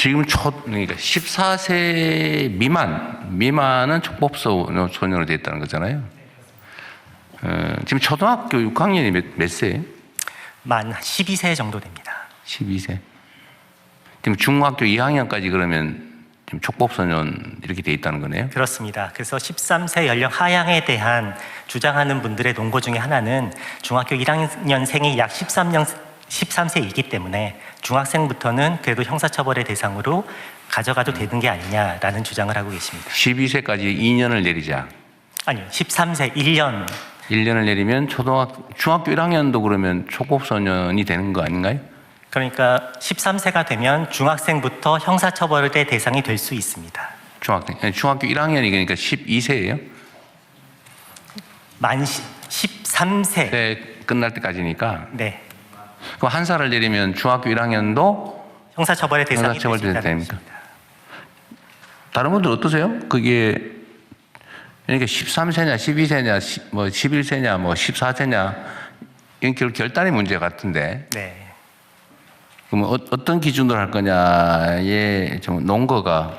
지금 그러니까 14세 미만은 촉법 소년으로 되어 있다는 거잖아요. 지금 초등학교 6학년이 몇 세예요? 만 12세 정도 됩니다. 12세. 지금 중학교 2학년까지 그러면 지금 촉법 소년 이렇게 되어 있다는 거네요. 그렇습니다. 그래서 13세 연령 하향에 대한 주장하는 분들의 논거 중에 하나는 중학교 1학년생이 약 13세이기 때문에 중학생부터는 그래도 형사처벌의 대상으로 가져가도 되는 게 아니냐라는 주장을 하고 계십니다. 12세까지 2년을 내리자. 아니요, 13세 1년을 내리면 중학교 1학년도 그러면 촉법소년이 되는 거 아닌가요? 그러니까 13세가 되면 중학생부터 형사처벌의 대상이 될 수 있습니다. 중학교 1학년이 그러니까 12세예요? 만 13세. 네, 끝날 때까지니까. 네. 그럼 한 살을 내리면 중학교 1학년도 형사처벌의 대상이 될 수 있다는 됩니까? 것입니다. 다른 분들 어떠세요? 그게 그러니까 13세냐, 12세냐, 뭐 11세냐, 뭐 14세냐 이건 결단의 문제 같은데. 네. 그러면 어떤 기준으로 할 거냐의 좀 논거가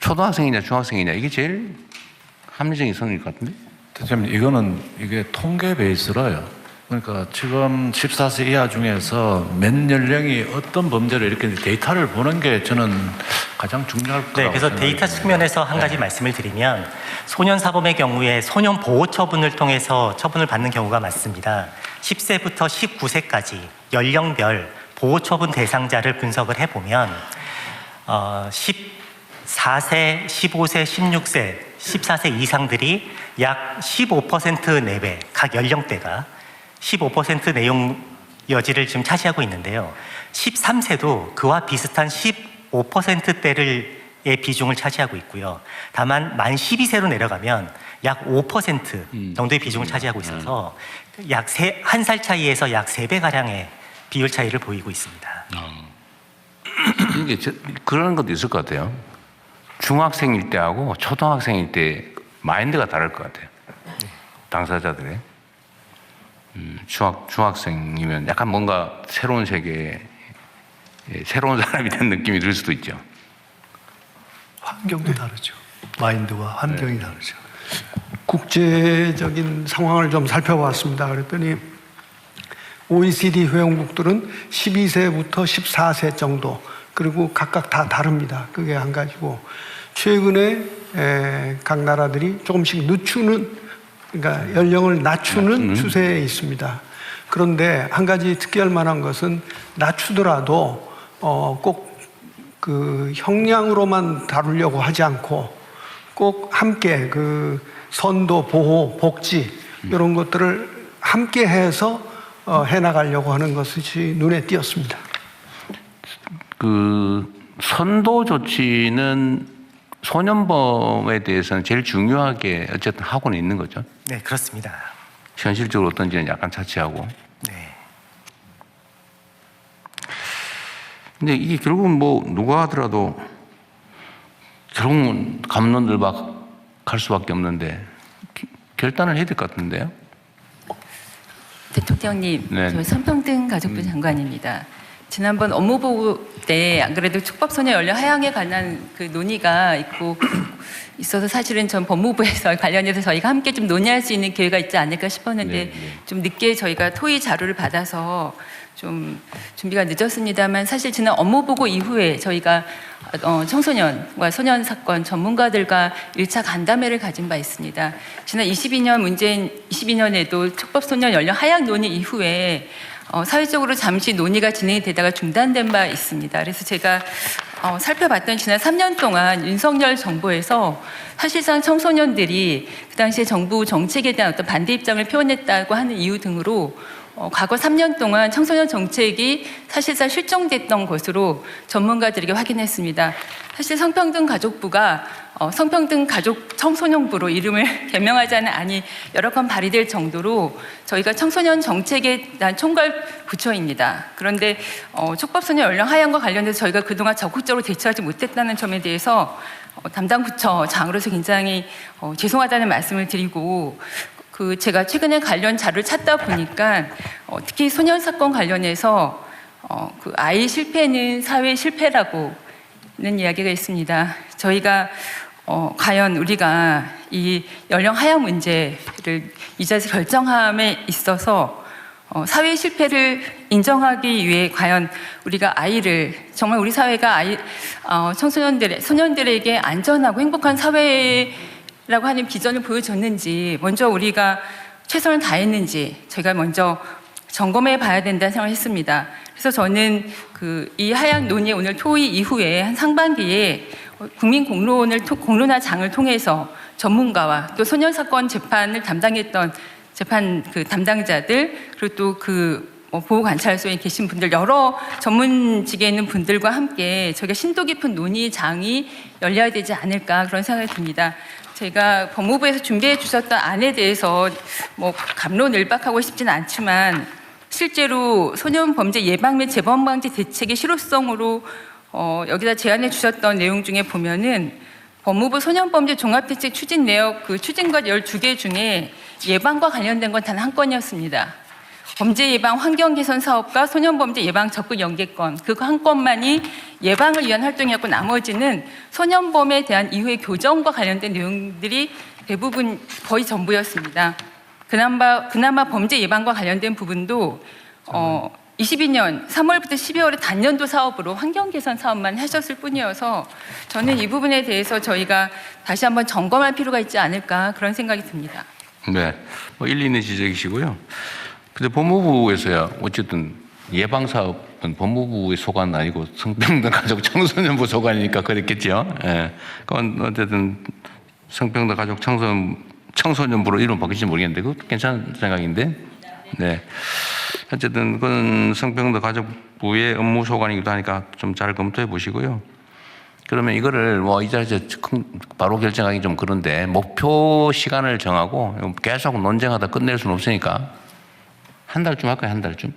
초등학생이냐, 중학생이냐 이게 제일 합리적인 선일 것 같은데. 대표님, 이게 통계 베이스로요. 그러니까 지금 14세 이하 중에서 몇 연령이 어떤 범죄를 이렇게 데이터를 보는 게 저는 가장 중요할 거라고 네, 그래서 생각합니다. 데이터 측면에서 한 가지 말씀을 드리면 소년 사범의 경우에 소년 보호 처분을 통해서 처분을 받는 경우가 많습니다. 10세부터 19세까지 연령별 보호 처분 대상자를 분석을 해보면 14세, 15세, 16세, 14세 이상들이 약 15% 내외 각 연령대가 15% 내용 여지를 지금 차지하고 있는데요. 13세도 그와 비슷한 15%대의 비중을 차지하고 있고요. 다만 만 12세로 내려가면 약 5% 정도의 비중을 차지하고 있어서 약 한 살 차이에서 약 3배가량의 비율 차이를 보이고 있습니다. 이게 그런 것도 있을 것 같아요. 중학생일 때하고 초등학생일 때 마인드가 다를 것 같아요. 당사자들의. 중학생이면 약간 뭔가 새로운 세계에 새로운 사람이 된 느낌이 들 수도 있죠. 환경도 다르죠. 마인드와 환경이 다르죠. 국제적인 상황을 좀 살펴봤습니다. 그랬더니 OECD 회원국들은 12세부터 14세 정도, 그리고 각각 다 다릅니다. 그게 한 가지고, 최근에 각 나라들이 조금씩 늦추는, 그러니까 연령을 낮추는 추세에 있습니다. 그런데 한 가지 특이할 만한 것은 낮추더라도 꼭 그 형량으로만 다루려고 하지 않고 꼭 함께 그 선도, 보호, 복지 이런 것들을 함께 해서 해나가려고 하는 것이 눈에 띄었습니다. 그 선도 조치는 소년범에 대해서는 제일 중요하게 어쨌든 하고는 있는 거죠. 네, 그렇습니다. 현실적으로 어떤지는 약간 차치하고. 네. 근데 이게 결국은 뭐 누가 하더라도 결국은 감론들 막 갈 수밖에 없는데 결단을 해야 될 것 같은데요. 대통령님, 네. 저 성평등 가족부 장관입니다. 지난번 업무보고 때 안 그래도 촉법소년 연령 하향에 관한 그 논의가 있어서 사실은 전 법무부에서 관련해서 저희가 함께 좀 논의할 수 있는 기회가 있지 않을까 싶었는데 좀 늦게 저희가 토의 자료를 받아서 좀 준비가 늦었습니다만, 사실 지난 업무보고 이후에 저희가 청소년과 소년 사건 전문가들과 1차 간담회를 가진 바 있습니다. 지난 22년 문재인 22년에도 촉법소년 연령 하향 논의 이후에 사회적으로 잠시 논의가 진행이 되다가 중단된 바 있습니다. 그래서 제가 살펴봤던 지난 3년 동안 윤석열 정부에서 사실상 청소년들이 그 당시에 정부 정책에 대한 어떤 반대 입장을 표현했다고 하는 이유 등으로 과거 3년 동안 청소년 정책이 사실상 실종됐던 것으로 전문가들에게 확인했습니다. 사실 성평등 가족부가 성평등 가족 청소년부로 이름을 개명하자는 안이 여러 건 발의될 정도로 저희가 청소년 정책에 대한 총괄 부처입니다. 그런데 촉법소년 연령 하향과 관련해서 저희가 그동안 적극적으로 대처하지 못했다는 점에 대해서 담당 부처장으로서 굉장히 죄송하다는 말씀을 드리고, 제가 최근에 관련 자료를 찾다 보니까 특히 소년 사건 관련해서 그 아이 실패는 사회 실패라고는 이야기가 있습니다. 저희가 과연 우리가 이 연령 하향 문제를 이 자리에서 결정함에 있어서 사회 실패를 인정하기 위해 과연 우리가 아이를 정말 우리 사회가 소년들에게 안전하고 행복한 사회라고 하는 비전을 보여줬는지 먼저 우리가 최선을 다했는지 저희가 먼저 점검해 봐야 된다는 생각을 했습니다. 그래서 저는 이 하향 논의 오늘 토의 이후에 한 상반기에 국민 공론화장을 통해서 전문가와 또 소년 사건 재판을 담당했던 재판 담당자들 그리고 또 보호관찰소에 계신 분들 여러 전문직에 있는 분들과 함께 저희가 심도 깊은 논의장이 열려야 되지 않을까 그런 생각이 듭니다. 제가 법무부에서 준비해 주셨던 안에 대해서 갑론을박하고 싶지는 않지만 실제로 소년 범죄 예방 및 재범 방지 대책의 실효성으로 여기다 제안해 주셨던 내용 중에 보면은 법무부 소년범죄 종합대책 추진 내역 추진과 12개 중에 예방과 관련된 건 단 한 건이었습니다. 범죄 예방 환경 개선 사업과 소년범죄 예방 적극 연계권 그거 한 건만이 예방을 위한 활동이었고 나머지는 소년범에 대한 이후의 교정과 관련된 내용들이 대부분 거의 전부였습니다. 그나마 범죄 예방과 관련된 부분도 22년 3월부터 12월에 단년도 사업으로 환경 개선 사업만 하셨을 뿐이어서 저는 이 부분에 대해서 저희가 다시 한번 점검할 필요가 있지 않을까 그런 생각이 듭니다. 네, 일리 있는 지적이시고요. 근데 법무부에서야 어쨌든 예방 사업은 법무부의 소관 아니고 성평등 가족 청소년부 소관이니까 그랬겠죠. 예. 그건 어쨌든 성평등 가족 청소년부로 이름 바뀔지 모르겠는데 그것도 괜찮은 생각인데. 네. 어쨌든 그건 성평등 가족부의 업무 소관이기도 하니까 좀 잘 검토해 보시고요. 그러면 이거를 이 자리에서 바로 결정하기 좀 그런데 목표 시간을 정하고 계속 논쟁하다 끝낼 수는 없으니까 한 달쯤 할까요? 한 달쯤?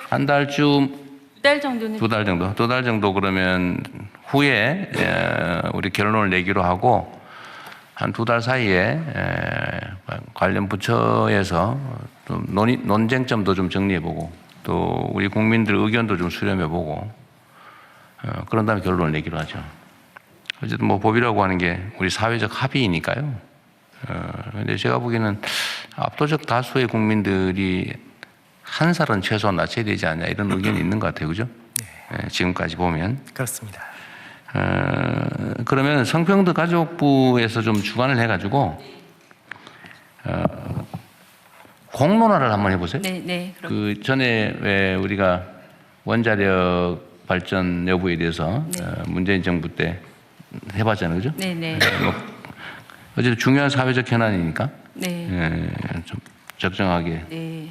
한 달쯤? 2달 정도는? 2달 정도? 2달 정도 그러면 후에 우리 결론을 내기로 하고 한 2달 사이에 관련 부처에서 좀 논쟁점도 좀 정리해보고 또 우리 국민들 의견도 좀 수렴해보고 그런 다음에 결론을 내기로 하죠. 어쨌든 법이라고 하는 게 우리 사회적 합의이니까요. 근데 제가 보기에는 압도적 다수의 국민들이 한 살은 최소한 낮춰야 되지 않냐 이런 의견이 있는 것 같아요. 그죠? 네, 지금까지 보면. 그렇습니다. 그러면 성평등 가족부에서 좀 주관을 해가지고 공론화를 한번 해보세요. 네. 그 전에 왜 우리가 원자력 발전 여부에 대해서 문재인 정부 때 해봤잖아요, 그죠? 네. 어쨌든 중요한 사회적 현안이니까 네. 좀 적정하게. 네.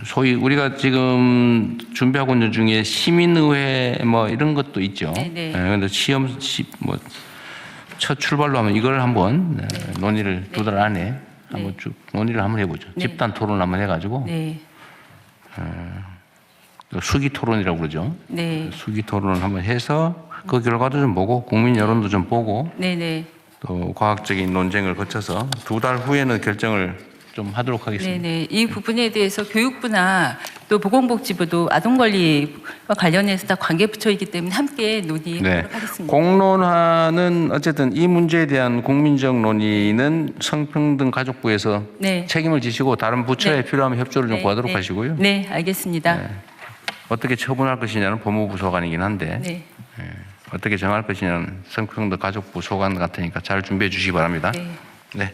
소위 우리가 지금 준비하고 있는 중에 시민의회 이런 것도 있죠. 네. 그런데 첫 출발로 하면 이걸 한번 논의를 2달 안에 한번 쭉 논의를 한번 해보죠. 네. 집단 토론 한번 해가지고 네. 수기 토론이라고 그러죠. 네. 수기 토론을 한번 해서 그 결과도 좀 보고 국민 여론도 좀 보고 네. 또 과학적인 논쟁을 거쳐서 2달 후에는 결정을 좀 하도록 하겠습니다. 네. 이 부분에 대해서 교육부나 또 보건복지부도 아동권리와 관련해서 다 관계부처이기 때문에 함께 논의하도록 하겠습니다. 공론화는 어쨌든 이 문제에 대한 국민적 논의는 성평등 가족부에서 책임을 지시고 다른 부처에 필요하면 협조를 좀 구하도록 하시고요. 네, 알겠습니다. 어떻게 처분할 것이냐는 법무부 소관이긴 한데 어떻게 정할 것이냐는 성평등 가족부 소관 같으니까 잘 준비해 주시기 바랍니다. 네. 네.